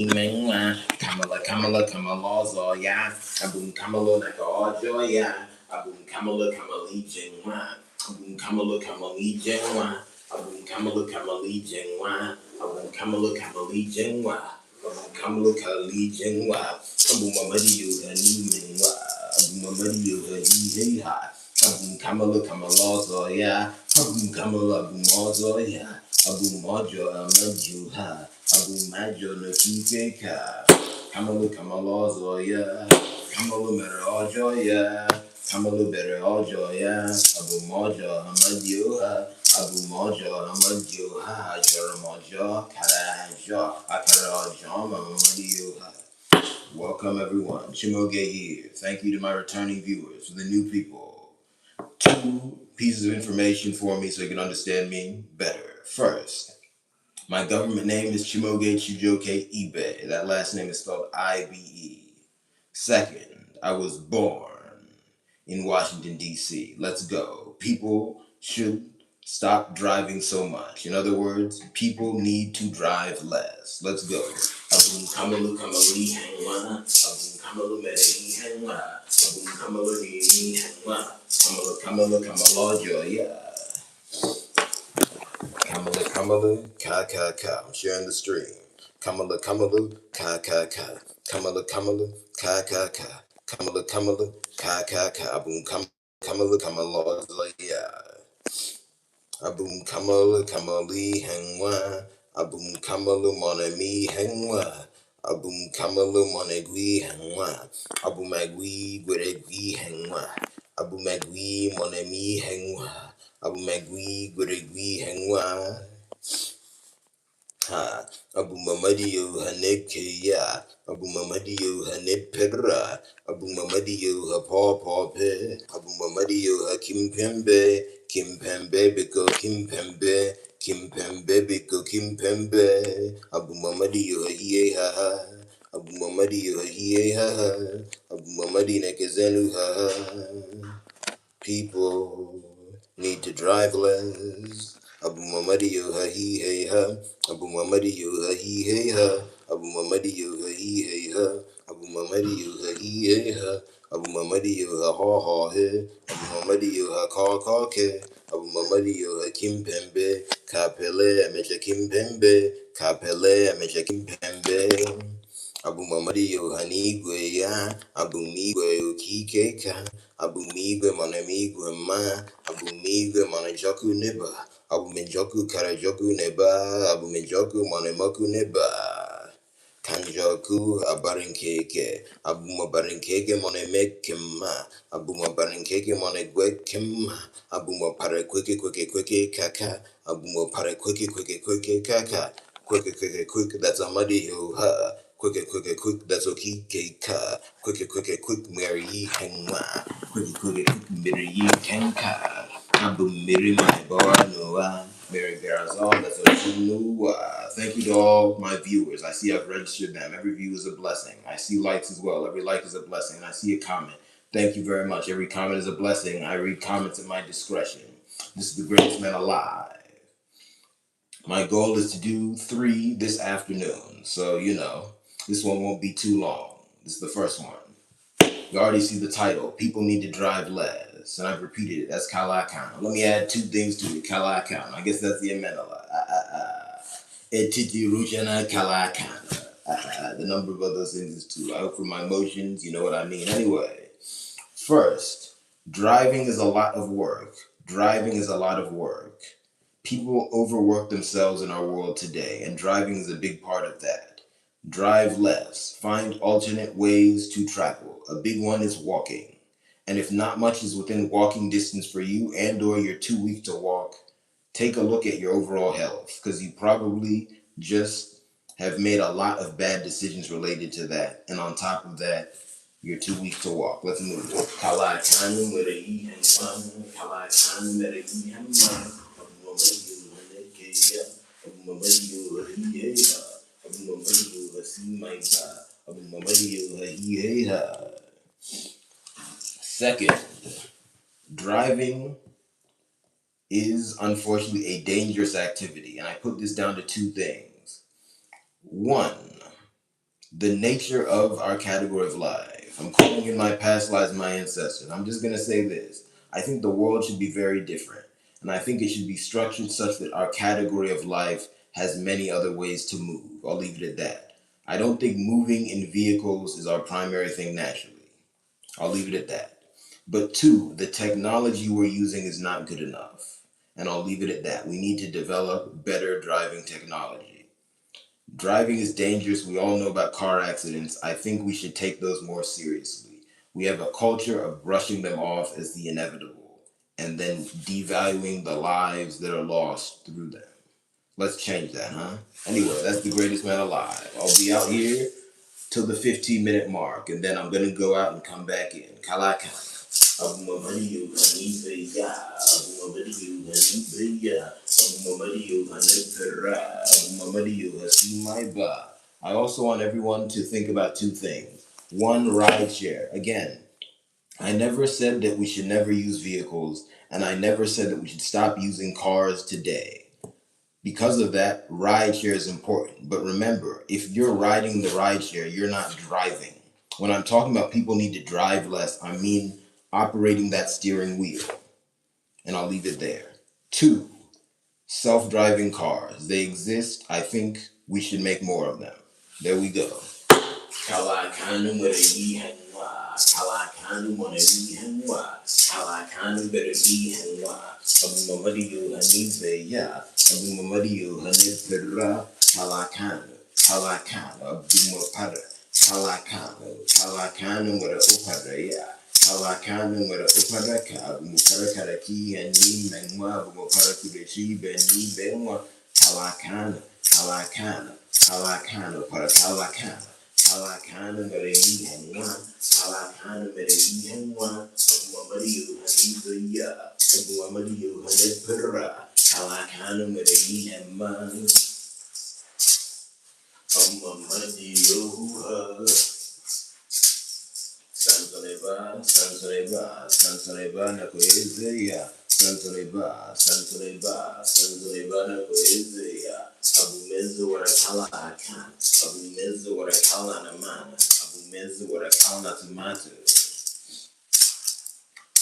Mengwa, Kamala, Zoya, Abum Kamala, Joya, Abum Kamali Jengwa, Abum Kamali Jengwa, Abum Kamali Jengwa, Abum Kamali Jengwa, Abum Kali Jengwa, Abum Mamadi Hani Mengwa, Abum Mamadi Hani Ha, Abum Kamala Zoya, Abum Zoya, Abum Mojo Amajuha. Abu Majo no Kikeka, Kamalu Zoya, Kamalu Merajoya, Kamalu Berajoya, Abu Mojo Hamadioha, Abu Mojo Hamadioha, Jaramojo, Karajo, Akarajo, Mamadioha. Welcome everyone, Chimoge here. Thank you to my returning viewers, for the new people. Two pieces of information for me so you can understand me better. First, my government name is Chimoge Chijoke Ibe. That last name is spelled I-B-E. Second, I was born in Washington, D.C. Let's go. People should stop driving so much. In other words, people need to drive less. Let's go. Abum kamalu kamali hangwa. Abum kamalu merei hangwa. Abum kamalu ni hangwa. Kamalu kamalojo. Kamala, ka. I'm sharing the stream. Kamala, ka. Kamala, ka. Kamala, ka. Boom, Kamala, yeah. Abum Kamali, hengwa. Abum Kamalu, monami, hengwa. Abum Kamalu, monegui, hengwa. Abumagui, gweregui, hengwa. Abumagui, monami, hengwa. Abumagui, gweregui, hengwa. Ha, Abu Mamadiyo Hanekeya, Abu Mamadiyo Hanepera, Abu Mamadiyo Hapape, Abu Mamadiyo Hakimpembe, Kimpembe Biko Kimpembe, Kimpembe Biko Kimpembe, Abu Mamadiyo Yeha, Abu Mamadiyo Yeha, Abu Mamadi Nekezenu ha. People need to drive less. Abu Mamadiyo ha he hey ha. Abu Mamadiyo ha he hey ha. Abu Mamadiyo ha he hey ha. Abu Mamadiyo ha he hey ha. Abu Mamadiyo ha ha he. Abu Mamadiyo ha ka ke. Abu Mamadiyo ha kimpembe. Kapele amecha kimpembe. Kapele amecha kimpembe. Abu Mamadiyo hanigwe ya. Abu migwe ukike ka. Abumigwe manamigwe ma, abumigwe manajoku neba, abumenjoku karajoku neba, abumenjoku manamoku neba. Kanjoku abarinkeke, abumabarinkeke manemekema, abumabarinkeke manegwekema, abumapare kweke kaka, abumapare kweke kaka, quick, that's Amadi ha. Quick, that's okay, ka. Quick, Mary Hengwa. Quick, Mary Kenka. Abu Miri my Noah. Mary Garazal, that's a new. Thank you to all my viewers. I see I've registered them. Every view is a blessing. I see likes as well. Every like is a blessing. And I see a comment. Thank you very much. Every comment is a blessing. I read comments at my discretion. This is the greatest man alive. My goal is to do 3 this afternoon. So, this one won't be too long. This is the first one. You already see the title. People need to drive less. And I've repeated it. That's Kalakana. Let me add 2 things to it. Kalakana. I guess that's the Amenala. Etiti Rujana Kalakana. The number of other things is 2. I hope for my emotions, you know what I mean. Anyway, first, driving is a lot of work. People overwork themselves in our world today, and driving is a big part of that. Drive less. Find alternate ways to travel. A big one is walking. And if not much is within walking distance for you and/or you're too weak to walk, take a look at your overall health, because you probably just have made a lot of bad decisions related to that. And on top of that, you're too weak to walk. Let's move. Second, driving is unfortunately a dangerous activity, and I put this down to 2 things. One, the nature of our category of life. I'm calling in my past lives my ancestors. I'm just going to say this. I think the world should be very different. And I think it should be structured such that our category of life has many other ways to move. I'll leave it at that. I don't think moving in vehicles is our primary thing naturally. I'll leave it at that. But two, the technology we're using is not good enough. And I'll leave it at that. We need to develop better driving technology. Driving is dangerous. We all know about car accidents. I think we should take those more seriously. We have a culture of brushing them off as the inevitable and then devaluing the lives that are lost through them. Let's change that, huh? Anyway, that's the greatest man alive. I'll be out here till the 15-minute mark, and then I'm gonna go out and come back in. Kalaka. Abumamadiyo Hanibeya, Abumamadiyo Hanibeya, Abumamadiyo Hanipera, Abumamadiyo Hasimaiba. I also want everyone to think about two things. One, rideshare. Again, I never said that we should never use vehicles, and I never said that we should stop using cars today. Because of that, rideshare is important. But remember, if you're riding the rideshare, you're not driving. When I'm talking about people need to drive less, I mean operating that steering wheel. And I'll leave it there. Two, self-driving cars. They exist. I think we should make more of them. There we go. Kalakanu Marayihanwa, Kalakanu Marayihanwa, Kalakanu Marayihanwa, Abumamadiyo Hanibeya, Abumamadiyo Hanipera, Kalakanu, Kalakanu, Abumapara, Kalakanu Mara Uparaya, Kalakanu Mara Uparaka, Abumuparakaki, and Ni Menwa, Abumaparakureshi, Beni Benwa, Kalakanu, para Kalakana. Kalakana Marayihanwa, Kalakana Marayihanwa, Abumamadiyo Hanibeya, Abumamadiyo Hanipera, Kalakana Marayihanwa, Abumamadiyo Sansaneba, Nakoezeya, Sansaneba, Nakoezeya, Abumezu Warakalakan, Abumezu Warakalanamana, Abumezu Warakalanatomato,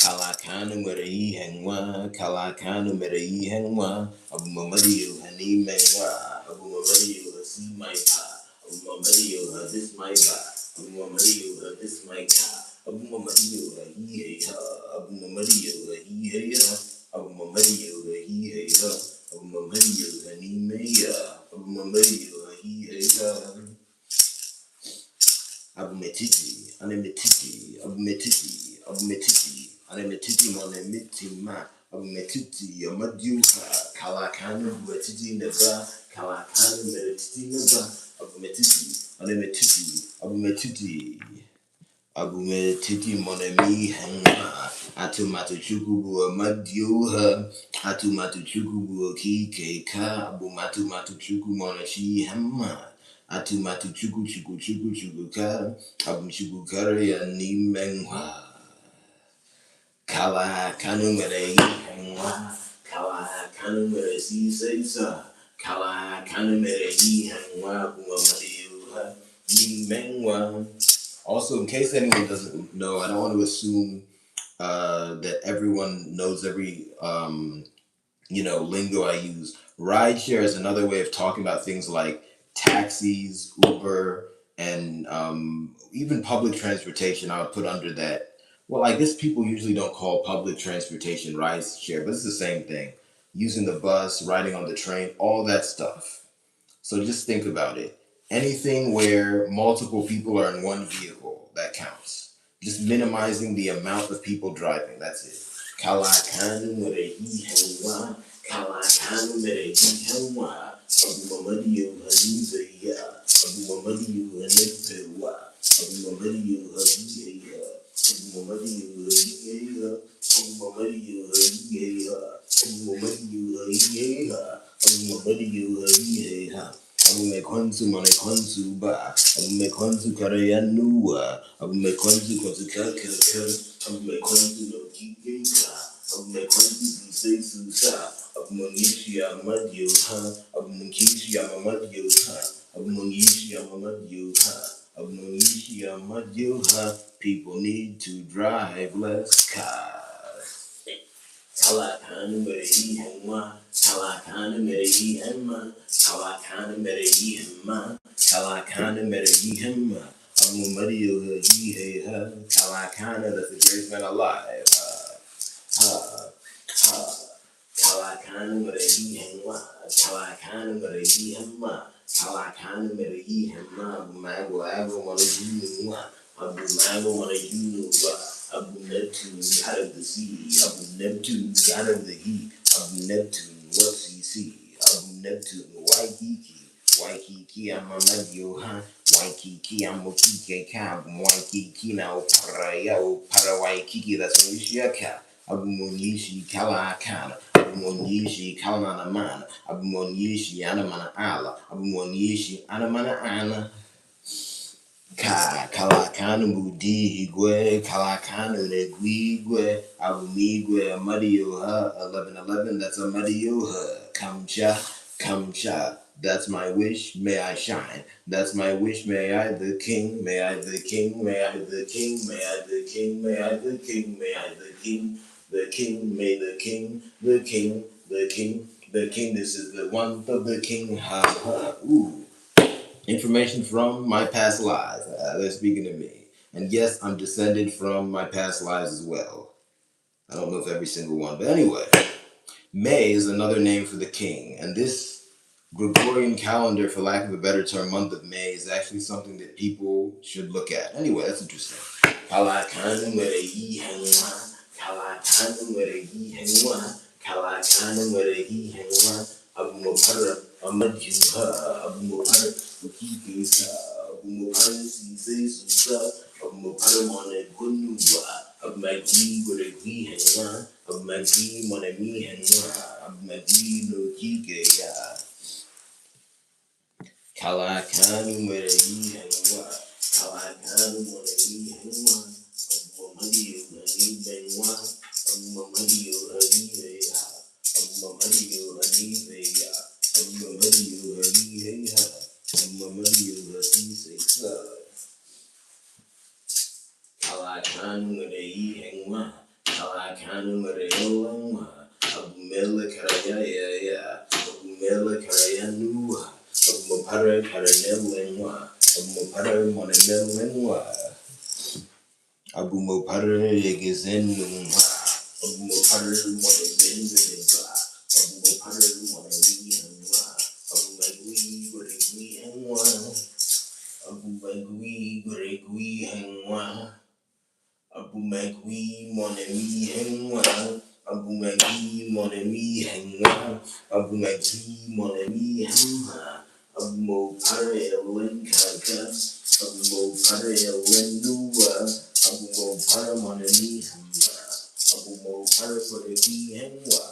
Kalakanu Marayihanwa, Kalakanu Marayihanwa, Abumamadiyo Hanimenwa, Abumamadiyo Hasimaipa, Abumamadiyo Hadismaipa, Abumamadiyo Hadismaika, Abumamadiyo Hahiha, Abumamadiyo Hahiha, Abumamadiyo Hahiha, Abumamadiyo Hanimeya, Abumamadiyo Hahiha, Abumetiti, Anemetiti, Abumetiti, Abumetiti, Anemetiti, Monemetima, Abumetiti, Yamaduka, Kalakanu, Buetiti Neba, Kalakanu, Meretiti Neba, Abumetiti, Anemetiti, Abumetiti, Abumetiti, Monemi, Hanga, Atumatuchuku, Amadioha, Atumatuchuku, Kika, Abumatuchuku, Monashi, Hama. Atumatu chuku ka abum chuku kare ya ni menghwa kala kanu mere hengwa kala kanu mere si seisa kala kanu mere hengwa bumamadiyu ni menghwa. Also, in case anyone doesn't know, I don't want to assume that everyone knows every lingo I use. Rideshare is another way of talking about things like taxis, Uber, and even public transportation. I would put under that. Well, I guess people usually don't call public transportation rideshare, but it's the same thing. Using the bus, riding on the train, all that stuff. So just think about it. Anything where multiple people are in one vehicle, that counts. Just minimizing the amount of people driving, that's it. Kalakanu Merehihenwa, Kalakanu Merehihenwa, Abumamadiyo Hanibeya, Abumamadiyo Hanibewa, Abumamadiyo Hanibeya, Abumamadiyo Hanibeya, Abumamadiyo Hanibeya, Abumamadiyo Hanibeya, Abumamadiyo Hanibeya. Abumekwanzu monekwanzu ba, abumekwanzu karayanua, abumekwanzu kwazukakaka, abumekwanzu nokikeka, abumekwanzu bisesusa, abumonyishi amadio ha, abumonyishi amadio ha, abumonyishi amadio ha, People need to drive less cars. Kalakana Merehima, Kalakana Merehima, Kalakana Merehima, Kalakana Merehima, Abu Mario Hiha, Kalakana, that's the greatest man alive. Kalakana Merehima, Kalakana Merehima, Kalakana Merehima, Abu Mago Ago Manajuma, Abu Mago Manajuma. Abu Neptune, God of the sea. Abu Neptune, God of the heat. Abu Neptune, what's he see? Abu Neptune, Waikiki. Waikiki, I'm a Madio, huh? Waikiki, I'm a Kike Cab. Waikiki, now Para Waikiki, that's Onishiaka. Abu Monishi, Kalakana. Abu Monishi, Kalanamana. Abu Monishi, Anamana Ala. Abu Monishi, Anamana Ana. Kalakana Mudi Igwe, Kalakana Neguigwe, Abumigwe, Amadioha, 1111, that's Amadioha, Kamcha, that's my wish, may I shine, that's my wish, may I the king, may I the king, may I the king, may I the king, may I the king, may I the king, the king, may the king, the king, the king, the king, this is the one of the king, ha ha, ooh. Information from my past lives. They're speaking to me. And yes, I'm descended from my past lives as well. I don't know if every single one, but anyway. May is another name for the king. And this Gregorian calendar, for lack of a better term, month of May, is actually something that people should look at. Anyway, that's interesting. Kalakana Merehi Hangwa. Kalakana Merehi Hangwa. Kalakana Merehi Hangwa. Abu Mopara Amajuha. Abu Mopara Ukipisa. Abu Mopara Sise Susa. Abu Mopara Mone Gunua. Abu Magi Gregui Hangwa. Abu Magi Monemi Hangwa. Abu Magi no Kikeya. Kalakanu Merehi Hangwa. Kalakanu Merehi Hangwa. Abu Mamadi Hani Benwa. Abu Mamadi Hani Veya. Abu Mamadi Hani Veya. Abu Mamadi Hani Veya. Abu Mamadi Hani Veya. Kalakanu Merehi Hangwa. Kalakanu Merehi Hangwa. Abu Mele Karaya. Abu Mele Karayanua. Abu Mopara Karanelenwa. Abu Mopara Monemelenwa. Abu Mopara Yegezenwa. Abu Mopara Monemelenwa. Abu Mopara Monemelenwa. Abu Magui Gregui Henwa. Abu Magui Gregui Henwa. Abu Magui Monemi Henwa. Abu Magi Monemi Henwa. Abu Magi Monemi Henwa. Abu Mopara Elenkaka. Abu Mopara Elendua. Abu Mopara Monemi Henwa. Abu Mopara Koregi Henwa.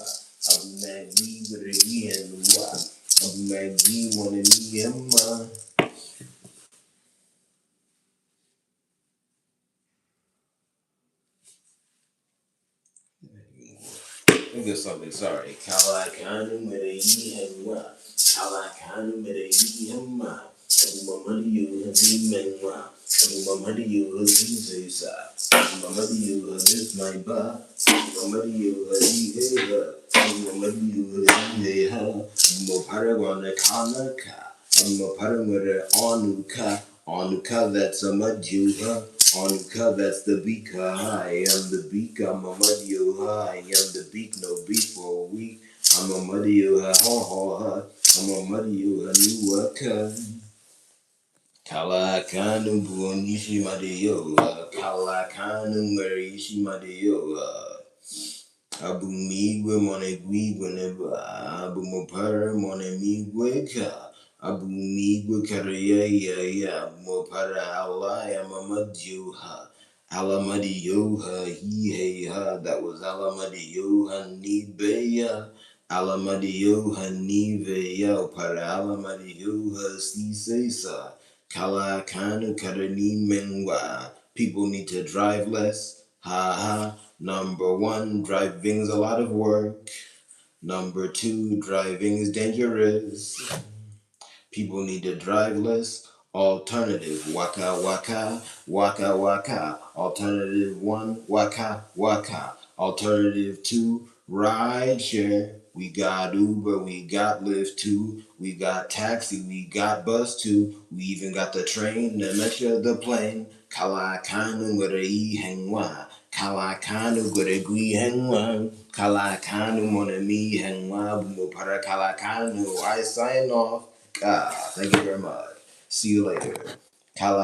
Abu Magi Koregi Henwa. Abu Magi Monemi Henwa. Let me get something, sorry. Kalakanu Merehi Henwa. Kalakanu Merehi Henwa. Abu Mamadi Yuhazi Menwa. Abu Mamadi Yuhazi Zesa. Abu Mamadi Yuhazi Maiba. Abu Mamadi Yuhazi Heha. Abu Mamadi Yuhazi Heha. Abu Mopara Wanakanaka. Abu Mopara Mere Anuka. Anuka, that's a Majuha. Anuka, that's the beaka. I am the beak. I'm a Madio. I am the beak. No beak for a week. I'm a Madio. Ha ha ha. I'm a Madio. New worker. Kalakanu Buonishi Madio. Kalakanu Marishi Madio. Abu Migwe Monegwe Neba. Abu Mopara Monemigwe Ka. Abu Migwe Karaya. Mopara Allah Yamamajuha. Alamadioha he ha, that was Alamadioha Nibeya. Alamadioha Niveya para Alamadioha Sisesa. Kalakanu Karani Menwa. People need to drive less. Ha ha. Number one, driving is a lot of work. Number two, driving is dangerous. People need to drive less. Alternative waka waka waka waka. Alternative one waka waka. Alternative two ride share. We got Uber, we got Lyft too. We got taxi, we got bus too. We even got the train, the metro, the plane. Kalakanu guri hengwa. Kalakanu guri gui hengwa. Kalakanu monami hengwa. Bumo para kalakanu. I sign off. Thank you very much. See you later. Kala